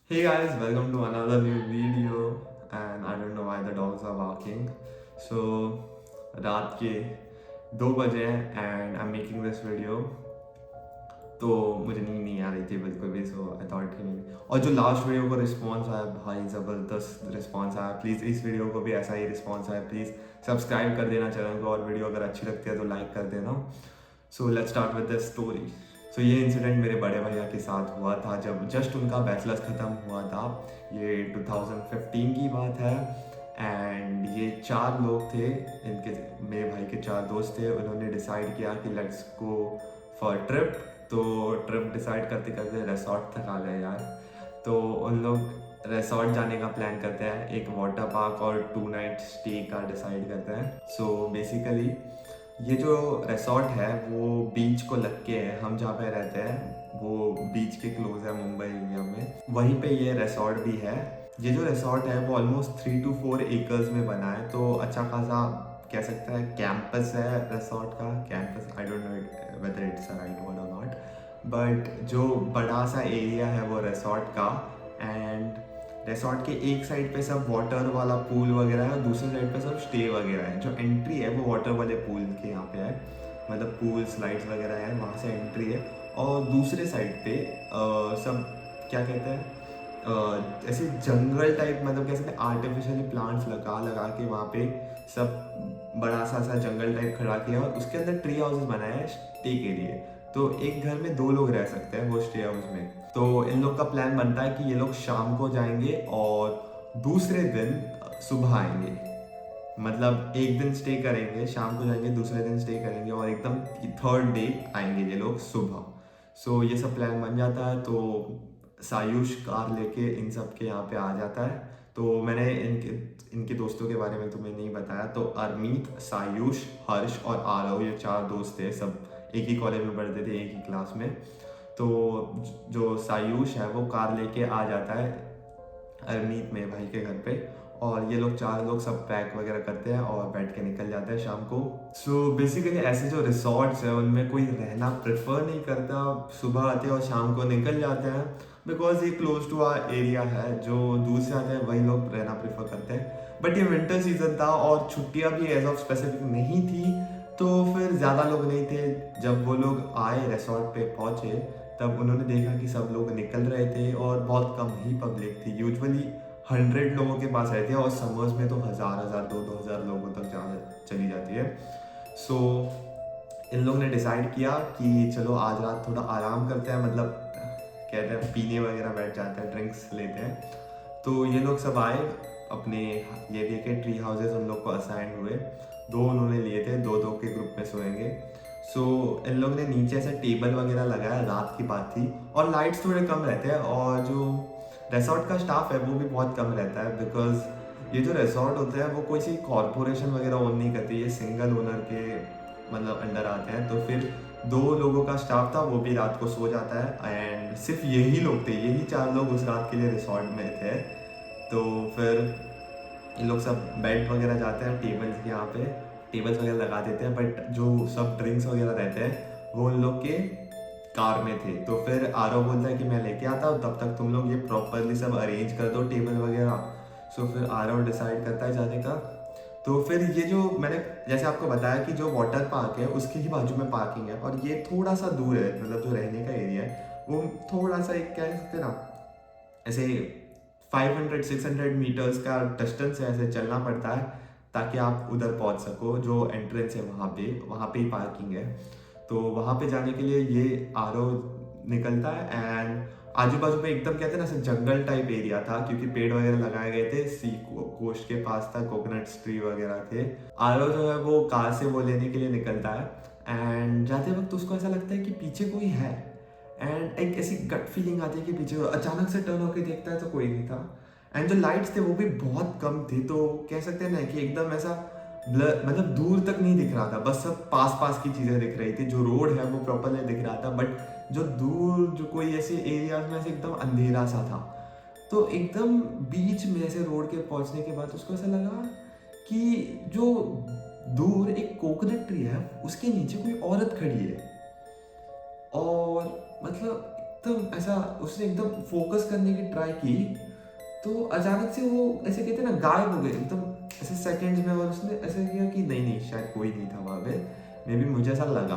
Hey guys, welcome to another new video and I don't know why the dogs are barking. So रात के 2 बजे हैं and I'm making this video. तो मुझे नींद नहीं आ रही थी बिल्कुल भी, सो आई थॉट कि नहीं। और जो लास्ट वीडियो को रिस्पॉन्स आया भाई, ज़बरदस्त रिस्पॉन्स आया। प्लीज़ इस वीडियो को भी ऐसा ही रिस्पॉन्स आया। प्लीज़ सब्सक्राइब कर देना चैनल को, और वीडियो अगर अच्छी लगती है तो लाइक कर देना। So let's start with the story. So ये इंसिडेंट मेरे बड़े भैया के साथ हुआ था जब जस्ट उनका बैचलर्स ख़त्म हुआ था। ये 2015 की बात है। एंड ये 4 लोग थे, इनके मेरे भाई के 4 दोस्त थे। उन्होंने डिसाइड किया कि लेट्स गो फॉर ट्रिप। तो ट्रिप डिसाइड करते करते रिसॉर्ट तक आ गए यार। तो उन लोग रिसॉर्ट जाने का प्लान करते हैं, एक वाटर पार्क और 2 नाइट स्टे का डिसाइड करते हैं। सो बेसिकली ये जो रिसॉर्ट है वो बीच को लग के है। हम जहाँ पे रहते हैं वो बीच के क्लोज है, मुंबई एरिया में। वहीं पे ये रिसॉर्ट भी है। ये जो रिसॉर्ट है वो ऑलमोस्ट 3 to 4 एकर्स में बना है, तो अच्छा खासा कह सकते हैं कैंपस है रिसॉर्ट का। Campus, I don't know whether it's a right word और नॉट, बट जो बड़ा सा एरिया है वो रिसॉर्ट का। एंड रिसॉर्ट के एक साइड पे सब वाटर वाला पूल वगैरह है और दूसरे साइड पे सब स्टे वगैरह है। जो एंट्री है वो वाटर वाले पूल के यहाँ पे है, मतलब पूल स्लाइड्स वगैरह है, वहाँ से एंट्री है। और दूसरे साइड पे सब क्या कहते हैं, ऐसे जंगल टाइप, मतलब कैसे आर्टिफिशियली प्लांट्स लगा लगा के वहाँ पे सब बड़ा सा जंगल टाइप खड़ा किया, और उसके अंदर ट्री हाउसेस बनाए हैं स्टे के लिए। तो एक घर में 2 लोग रह सकते हैं वो स्टे हाउस में। तो इन लोग का प्लान बनता है कि ये लोग शाम को जाएंगे और दूसरे दिन सुबह आएंगे। मतलब एक दिन स्टे करेंगे, शाम को जाएंगे, दूसरे दिन स्टे करेंगे, और एकदम थर्ड डे आएंगे ये लोग सुबह। सो ये सब प्लान बन जाता है। तो सायुष कार लेके इन सब के यहाँ पे आ जाता है। तो मैंने इनके इनके दोस्तों के बारे में तुम्हें नहीं बताया। तो अरमीत, सायुष, हर्ष और आरव, ये 4 दोस्त थे। सब एक ही कॉलेज में पढ़ते थे, एक ही क्लास में। तो जो सायुष है वो कार लेके आ जाता है अरमीत में भाई के घर पे। और ये लोग 4 लोग सब पैक वगैरह करते हैं और बैठ के निकल जाते हैं शाम को। सो बेसिकली ऐसे जो रिसॉर्ट्स है उनमें कोई रहना प्रेफर नहीं करता। सुबह आते हैं और शाम को निकल जाते हैं, बिकॉज ये क्लोज टू आर एरिया है। जो दूर से आते हैं वही लोग रहना प्रेफर करते हैं। बट ये विंटर सीजन था और छुट्टियां भी एज ऑफ स्पेसिफिक नहीं थी, तो फिर ज़्यादा लोग नहीं थे। जब वो लोग आए रिसॉर्ट पे पहुँचे तब उन्होंने देखा कि सब लोग निकल रहे थे और बहुत कम ही पब्लिक थी। यूजुअली 100 लोगों के पास रहती है, और समर्स में तो हज़ार हज़ार 2-2 हज़ार लोगों तक जा चली जाती है। सो इन लोग ने डिसाइड किया कि चलो आज रात थोड़ा आराम करते हैं, मतलब कहते हैं पीने वगैरह बैठ जाते हैं, ड्रिंक्स लेते हैं। तो ये लोग सब आए अपने, ये देखे ट्री हाउसेस उन लोग को असाइन हुए। 2 उन्होंने लिए थे, 2-2 के ग्रुप में सोएंगे। सो इन लोग ने नीचे ऐसा टेबल वगैरह लगाया, रात की बात थी, और लाइट्स थोड़े कम रहते हैं, और जो रिसॉर्ट का स्टाफ है वो भी बहुत कम रहता है। बिकॉज ये जो रिसॉर्ट होते हैं वो कोई सी कॉरपोरेशन वगैरह ओन नहीं करती, ये सिंगल ओनर के मतलब अंडर आते हैं। तो फिर 2 लोगों का स्टाफ था, वो भी रात को सो जाता है। एंड सिर्फ यही लोग थे, यही 4 लोग उस रात के लिए रिसॉर्ट में थे। तो फिर ये लोग सब बेड वगैरह जाते हैं, टेबल्स के यहाँ पे टेबल्स वगैरह लगा देते हैं। बट जो सब ड्रिंक्स वगैरह रहते हैं वो उन लोग के कार में थे। तो फिर आरव बोलता है कि मैं लेके आता हूँ, तब तक तुम लोग ये प्रॉपरली सब अरेंज कर दो टेबल वगैरह। सो फिर आरव डिसाइड करता है जाने का। तो फिर ये जो मैंने जैसे आपको बताया कि जो वाटर पार्क है उसके ही बाजू में पार्किंग है, और ये थोड़ा सा दूर है, मतलब जो रहने का एरिया है वो थोड़ा सा, एक कह सकते हैं ना ऐसे 500-600 मीटर्स का डिस्टेंस है, ऐसे चलना पड़ता है ताकि आप उधर पहुंच सको। जो एंट्रेंस है वहाँ पे ही पार्किंग है। तो वहाँ पे जाने के लिए ये आरओ निकलता है। एंड आजू बाजू में एकदम कहते हैं ना ऐसे जंगल टाइप एरिया था, क्योंकि पेड़ वगैरह लगाए गए थे, सी कोस्ट के पास था, कोकोनट ट्री वगैरह थे। आरओ जो है वो कार से वो लेने के लिए निकलता है। एंड जाते वक्त उसको ऐसा लगता है कि पीछे कोई है। एंड एक ऐसी गट फीलिंग आती है कि पीछे, अचानक से टर्न होकर देखता है तो कोई नहीं था। एंड जो लाइट्स थे वो भी बहुत कम थे, तो कह सकते हैं ना कि एकदम ऐसा ब्लर, मतलब दूर तक नहीं दिख रहा था, बस सब पास पास की चीज़ें दिख रही थी। जो रोड है वो प्रॉपर नहीं दिख रहा था, बट जो दूर जो कोई ऐसे एरियाज में ऐसे एकदम अंधेरा सा था। तो एकदम बीच में ऐसे रोड के पहुंचने के बाद उसको ऐसा लगा कि जो दूर एक कोकोनट ट्री है उसके नीचे कोई औरत खड़ी है। और मतलब एकदम ऐसा उसने एकदम फोकस करने की ट्राई की, तो अचानक से वो ऐसे कहते हैं ना गायब हो गए एकदम ऐसे सेकंड्स में। और उसने ऐसे किया कि नहीं नहीं शायद कोई नहीं था वहाँ पे, मे बी मुझे ऐसा लगा।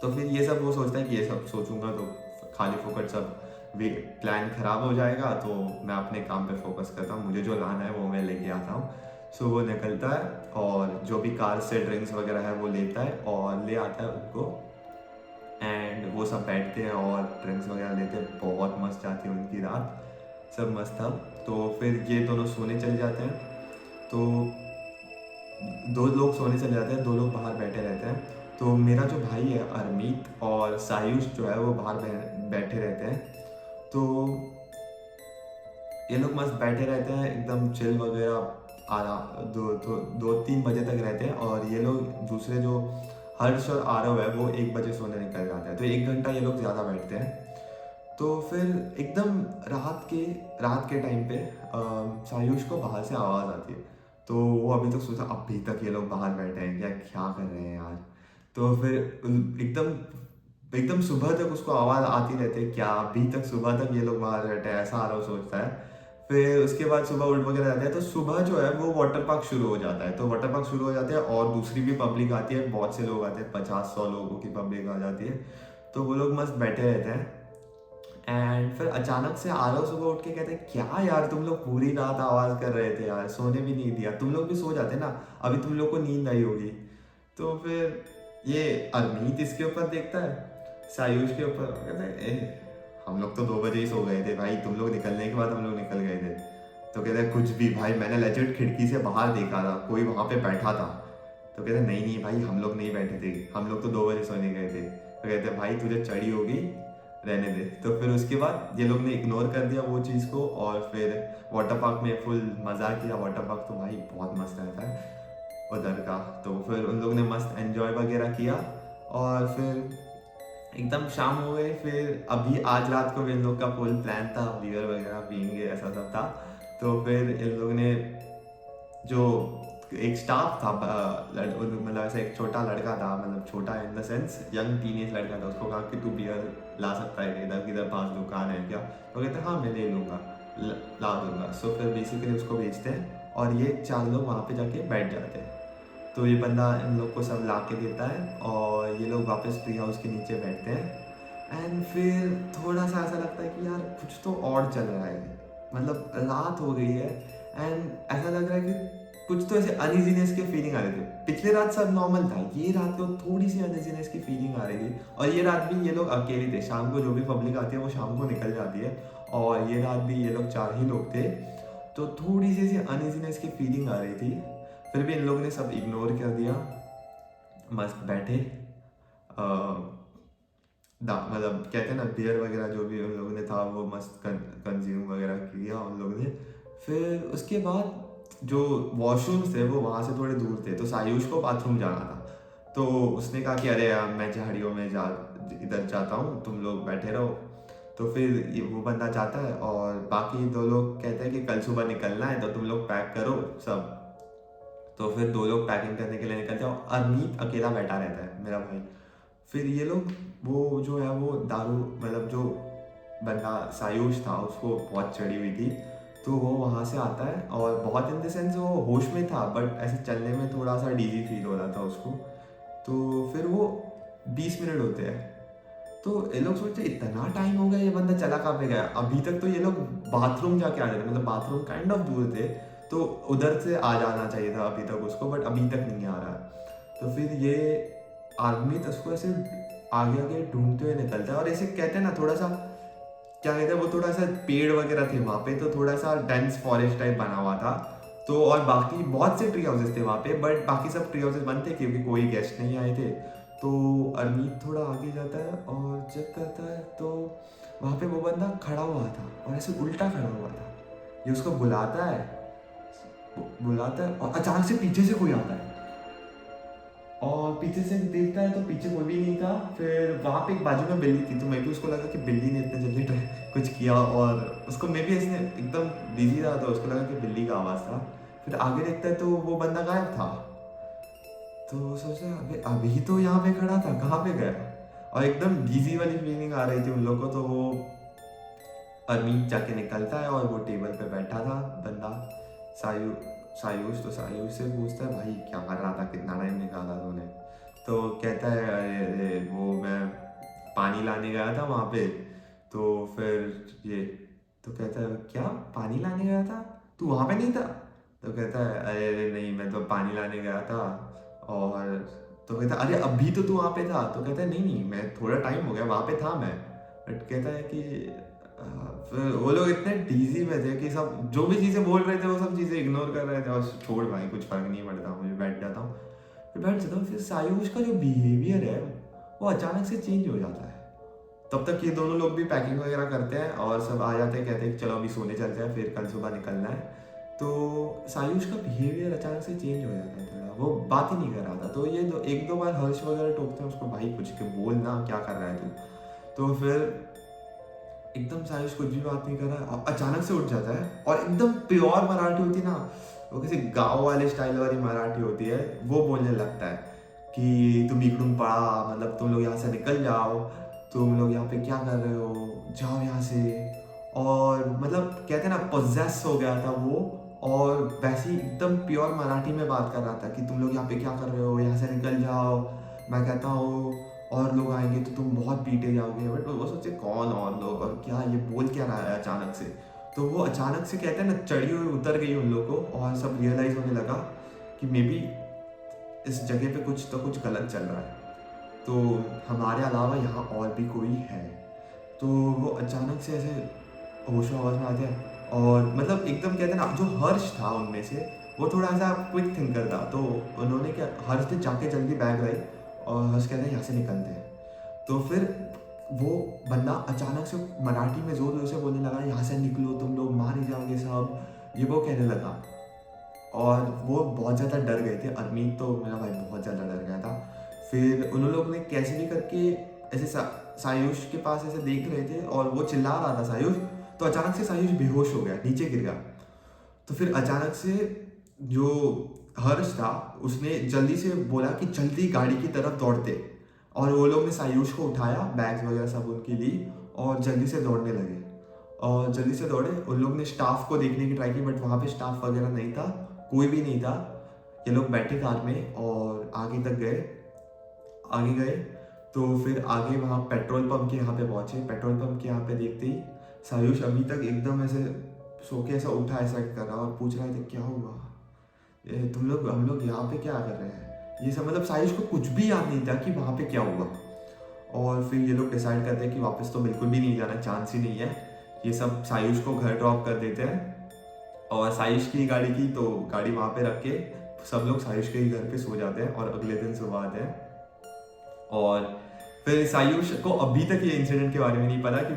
तो फिर ये सब वो सोचता है कि ये सब सोचूंगा तो खाली फोकट सब वे प्लान खराब हो जाएगा, तो मैं अपने काम पे फोकस करता हूँ, मुझे जो लाना है वो मैं लेके आता हूँ। सो वो निकलता है और जो भी कार से ड्रिंक्स वगैरह है वो लेता है और ले आता है उनको, एंड वो सब बैठते हैं और ड्रिंक्स वगैरह लेते हैं। बहुत मस्त जाती है उनकी रात, सब मस्त था। तो फिर ये दोनों सोने चले जाते हैं। तो दो लोग सोने चले जाते हैं, दो लोग बाहर बैठे रहते हैं। तो मेरा जो भाई है अरमीत और सायुष जो है वो बाहर बैठे रहते हैं। तो ये लोग मस्त बैठे रहते हैं एकदम चिल वगैरह, आराम दो तीन बजे तक रहते हैं। और ये लोग दूसरे जो हर्ष और आरव है वो 1 बजे सोने निकल जाते हैं। तो 1 घंटा ये लोग ज़्यादा बैठते हैं। तो फिर एकदम रात के टाइम पे सायुष को बाहर से आवाज़ आती है। तो वो अभी तक सोचा अभी तक ये लोग बाहर बैठे हैं क्या, क्या कर रहे हैं यार। तो फिर एकदम एकदम सुबह तक उसको आवाज़ आती रहती है, क्या अभी तक सुबह तक ये लोग बाहर बैठे हैं, ऐसा आरव सोचता है। फिर उसके बाद सुबह उठ वगैरह जाते हैं। तो सुबह जो है वो वाटर पार्क शुरू हो जाता है। तो वाटर पार्क शुरू हो जाते हैं और दूसरी भी पब्लिक आती है, बहुत से लोग आते हैं, 50-100 लोगों की पब्लिक आ जाती है। तो वो लोग मस्त बैठे रहते हैं। एंड फिर अचानक से आरव सुबह उठ के कहते हैं क्या यार तुम लोग पूरी रात आवाज़ कर रहे थे यार, सोने भी नहीं दिया, तुम लोग भी सो जाते ना, अभी तुम लोग को नींद आई होगी। तो फिर ये अरमीत इसके ऊपर देखता है, सायुष के ऊपर, कहते हैं हम लोग तो 2 बजे ही सो गए थे भाई, तुम लोग निकलने के बाद हम लोग निकल गए थे। तो कहते हैं कुछ भी भाई, मैंने लेजिट खिड़की से बाहर देखा था, कोई वहाँ पे बैठा था। तो कहते हैं नहीं नहीं भाई हम लोग नहीं बैठे थे, हम लोग तो 2 बजे सोने गए थे। तो कहते हैं भाई तुझे चढ़ी होगी, रहने दे। तो फिर उसके बाद ये लोग ने इग्नोर कर दिया वो चीज़ को और फिर वाटर पार्क में फुल मज़ा किया। वाटर पार्क तो भाई बहुत मस्त रहता है उधर का। तो फिर उन लोग ने मस्त एंजॉय वगैरह किया और फिर एकदम शाम हो गई। फिर अभी आज रात को भी इन लोग का फुल प्लान था, बियर वगैरह पियेंगे ऐसा सब था। तो फिर इन लोग ने जो एक स्टाफ था, मतलब ऐसा एक छोटा लड़का था, मतलब छोटा in the sense young teenage लड़का था, उसको कहा कि तू बियर ला सकता है, इधर किधर पास दुकान है क्या। तो कहते हैं हाँ मैं ले लूँगा, ला दूंगा। सो फिर बेसिकली उसको बेचते हैं और ये 4 लोग वहाँ पे जाके बैठ जाते हैं। तो ये बंदा इन लोग को सब ला के देता है और ये लोग वापस ट्री हाउस के नीचे बैठते हैं। एंड फिर थोड़ा सा ऐसा लगता है कि यार कुछ तो और चल रहा है, मतलब रात हो गई है एंड ऐसा लग रहा है कि कुछ तो ऐसे अनइजीनेस की फीलिंग आ रही थी। पिछले रात सब नॉर्मल था, ये रात को थोड़ी सी अनइजीनेस की फीलिंग आ रही थी। और ये रात भी ये लोग अकेले थे, शाम को जो भी पब्लिक आती है वो शाम को निकल जाती है और ये रात भी ये लोग 4 ही लोग थे। तो थोड़ी सी ऐसी अनइजीनेस की फीलिंग आ रही थी। फिर भी इन लोगों ने सब इग्नोर कर दिया, मस्त बैठे। मतलब कहते हैं ना बियर वगैरह जो भी उन लोगों ने था वो मस्त कंज्यूम वगैरह किया उन लोगों ने। फिर उसके बाद जो वॉशरूम्स थे वो वहाँ से थोड़े दूर थे। तो सायुष को बाथरूम जाना था, तो उसने कहा कि अरे यार मैं झाड़ियों में इधर जाता हूँ, तुम लोग बैठे रहो। तो फिर वो बंदा जाता है और बाकी 2 लोग कहते हैं कि कल सुबह निकलना है तो तुम लोग पैक करो सब। तो फिर 2 लोग पैकिंग करने के लिए निकलते हैं और अरमीत अकेला बैठा रहता है, मेरा भाई। फिर ये लोग वो जो है वो दारू, मतलब जो बंदा सायुष था उसको बहुत चढ़ी हुई थी, तो वो वहाँ से आता है और बहुत इन द सेंस वो होश में था बट ऐसे चलने में थोड़ा सा डीजी फील हो रहा था उसको। तो फिर वो 20 मिनट होते हैं। तो ये लोग सोचते इतना टाइम हो गया, ये बंदा चला कहाँ पे गया। अभी तक तो ये लोग बाथरूम जाके आ रहे थे, मतलब बाथरूम काइंड ऑफ दूर थे, तो उधर से आ जाना चाहिए था अभी तक उसको, बट अभी तक नहीं आ रहा है। तो फिर ये आदमी तो उसको ऐसे आगे आगे ढूंढते हुए निकलता है और ऐसे कहते हैं ना थोड़ा सा, क्या कहते हैं, वो थोड़ा सा पेड़ वगैरह थे वहाँ पे, तो थोड़ा सा डेंस फॉरेस्ट टाइप बना हुआ था। तो और बाकी बहुत से ट्री हाउसेस थे वहाँ पे, बट बाकी सब ट्री हाउसेस बंद थे क्योंकि कोई गेस्ट नहीं आए थे। तो अरमीत थोड़ा आगे जाता है और चेक करता है तो वहाँ पे वो बंदा खड़ा हुआ था और ऐसे उल्टा खड़ा हुआ था। ये उसको बुलाता है और अचानक से पीछे से कोई आता है और पीछे से देखता है तो पीछे कोई भी नहीं था। फिर वहाँ पे एक बाजू में बिल्ली थी, तो मैं भी उसको लगा कि बिल्ली ने इतने जल्दी कुछ किया और उसको मे भी इसने एकदम बिजी रहा, तो उसको लगा कि बिल्ली का आवाज़ था। फिर आगे देखता है तो वो बंदा गायब था। तो सोचा अबे अभी तो यहाँ पे खड़ा था, कहाँ पे गया। और एकदम डीजी वाली फीलिंग आ रही थी उन लोग को। तो वो अरमीत जाके निकलता है और वो टेबल पे बैठा था बंदा सायूश। तो सायूश से पूछता है भाई क्या कर रहा था, कितना टाइम निकाला तूने? तो कहता है अरे अरे वो मैं पानी लाने गया था वहाँ पे। तो फिर ये तो कहता है क्या पानी लाने गया था, तू वहाँ पे नहीं था? तो कहता है अरे अरे नहीं मैं तो पानी लाने गया था। और तो कहता है अरे अभी तो तू वहाँ पे था। तो कहता है नहीं नहीं मैं थोड़ा टाइम हो गया वहाँ पे था मैं। बट कहता है कि फिर वो लोग इतने डीजी में थे कि सब जो भी चीज़ें बोल रहे थे वो सब चीज़ें इग्नोर कर रहे थे और छोड़ भाई कुछ फर्क नहीं पड़ता, मुझे बैठ जाता हूँ। फिर बैठ जाता हूँ। फिर सायूश का जो बिहेवियर है वो अचानक से चेंज हो जाता है। तब तक ये दोनों लोग भी पैकिंग वगैरह करते हैं और सब आ जाते हैं, कहते हैं कि चलो अभी सोने चलते हैं फिर कल सुबह निकलना है। तो सायुष का बिहेवियर अचानक से चेंज हो जाता है थोड़ा, वो बात ही नहीं कर रहा था। तो ये एक दो बार हर्ष वगैरह टोकते हैं उसको, भाई कुछ के बोल ना, क्या कर रहा है तू? तो फिर एकदम सायुष कुछ भी बात नहीं कर रहा है और अचानक से उठ जाता है और एकदम प्योर मराठी होती ना, वो किसी गाँव वाले स्टाइल वाली मराठी होती है, वो बोलने लगता है कि तुम इकडून पड़ा, मतलब तुम लोग यहाँ से निकल जाओ, तुम लोग यहाँ पे क्या कर रहे हो, जाओ यहाँ से। और मतलब कहते हैं ना पोजेस हो गया था वो, और वैसे ही एकदम प्योर मराठी में बात कर रहा था कि तुम लोग यहाँ पे क्या कर रहे हो, यहाँ से निकल जाओ। मैं कहता हूँ और लोग आएंगे तो तुम बहुत पीटे जाओगे। बट वो सोचे कौन और लोग और क्या, ये बोल क्या रहा है अचानक से? तो वो अचानक से कहते हैं ना चढ़ी हुई उतर गई उन लोग को और सब रियलाइज होने लगा कि मे बी इस जगह पे कुछ तो कुछ गलत चल रहा है, तो हमारे अलावा यहाँ और भी कोई है। तो वो अचानक से ऐसे होश आवाज में आते हैं और मतलब एकदम कहते हैं ना, जो हर्ष था उनमें से वो थोड़ा सा क्विक थिंकर था। तो उन्होंने क्या, हर्ष ने जाके जल्दी बैग लाई और हर्ष कहते हैं यहाँ से निकलते हैं। तो फिर वो बंदा अचानक से मराठी में जोर जोर से बोलने लगा यहाँ से निकलो तुम लोग, मार ही जाओगे सब, ये वो कहने लगा। और वो बहुत ज़्यादा डर गए थे, अरमीत तो मेरा भाई बहुत ज़्यादा डर गया था। फिर उन लोगों ने कैसे भी करके ऐसे सायुष के पास ऐसे देख रहे थे और वो चिल्ला रहा था सायुष, तो अचानक से सायुष बेहोश हो गया, नीचे गिर गया। तो फिर अचानक से जो हर्ष था उसने जल्दी से बोला कि जल्दी गाड़ी की तरफ दौड़ते, और वो लोग ने सायुष को उठाया, बैग्स वगैरह सब उनकी ली और जल्दी से दौड़ने लगे। और जल्दी से दौड़े, उन लोग ने स्टाफ को देखने की ट्राई की बट वहाँ पे स्टाफ वगैरह नहीं था, कोई भी नहीं था। ये लोग बैठे कार में और आगे तक गए, आगे गए। तो फिर आगे वहाँ पेट्रोल पंप के यहाँ पे पहुँचे। पेट्रोल पंप के यहाँ पे देखते ही सायुष अभी तक एकदम ऐसे सो के ऐसा उठा, ऐसा कर रहा और पूछ रहे थे क्या हुआ, तुम लोग हम लोग यहाँ पे क्या कर रहे हैं, ये सब। मतलब सायुष को कुछ भी याद नहीं था कि वहाँ पे क्या हुआ। और फिर ये लोग डिसाइड करते हैं कि वापस तो बिल्कुल भी नहीं जाना, चांस ही नहीं है। ये सब सायुष को घर ड्रॉप कर देते हैं और सायुष की गाड़ी की तो गाड़ी वहाँ पे रख के सब लोग सायुष के ही घर पे सो जाते हैं और अगले दिन सुबह आते हैं। और फिर सायुष को अभी तक ये इंसिडेंट के बारे में नहीं पता कि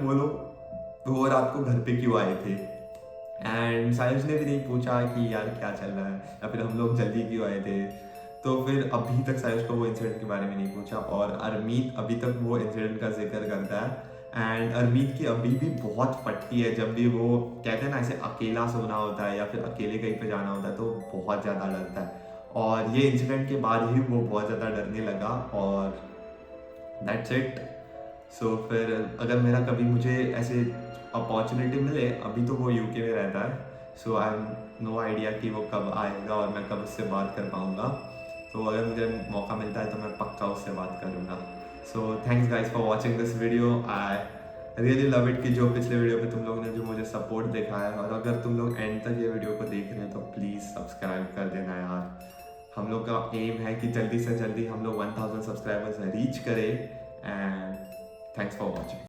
वो रात को घर पे क्यों आए थे। एंड सायुष ने भी नहीं पूछा कि यार क्या चल रहा है या फिर हम लोग जल्दी क्यों आए थे। तो फिर अभी तक सायुष को वो इंसिडेंट के बारे में नहीं पूछा। और अरमीत अभी तक वो इंसिडेंट का जिक्र करता है। एंड अरमीत की अभी भी बहुत फटती है जब भी वो कहते हैं ना ऐसे अकेला सोना होता है या फिर अकेले कहीं पे जाना होता है तो बहुत ज़्यादा डरता है। और ये इंसिडेंट के बाद ही वो बहुत ज़्यादा डरने लगा और दैट्स इट। सो फिर अगर मेरा कभी मुझे ऐसे अपॉर्चुनिटी मिले, अभी तो वो यूके में रहता है, सो आई एम नो आइडिया कि वो कब आएगा और मैं कब उससे बात कर पाऊँगा। तो अगर मुझे मौका मिलता है तो मैं पक्का उससे बात करूँगा। So thanks guys for watching this video. I really love it कि जो पिछले वीडियो पे तुम लोगों ने जो मुझे सपोर्ट दिखाया है, और अगर तुम लोग एंड तक ये वीडियो को देख रहे हैं तो प्लीज़ सब्सक्राइब कर देना यार। हम लोग का एम है कि जल्दी से जल्दी हम लोग 1000 सब्सक्राइबर्स रीच करें। And thanks for watching.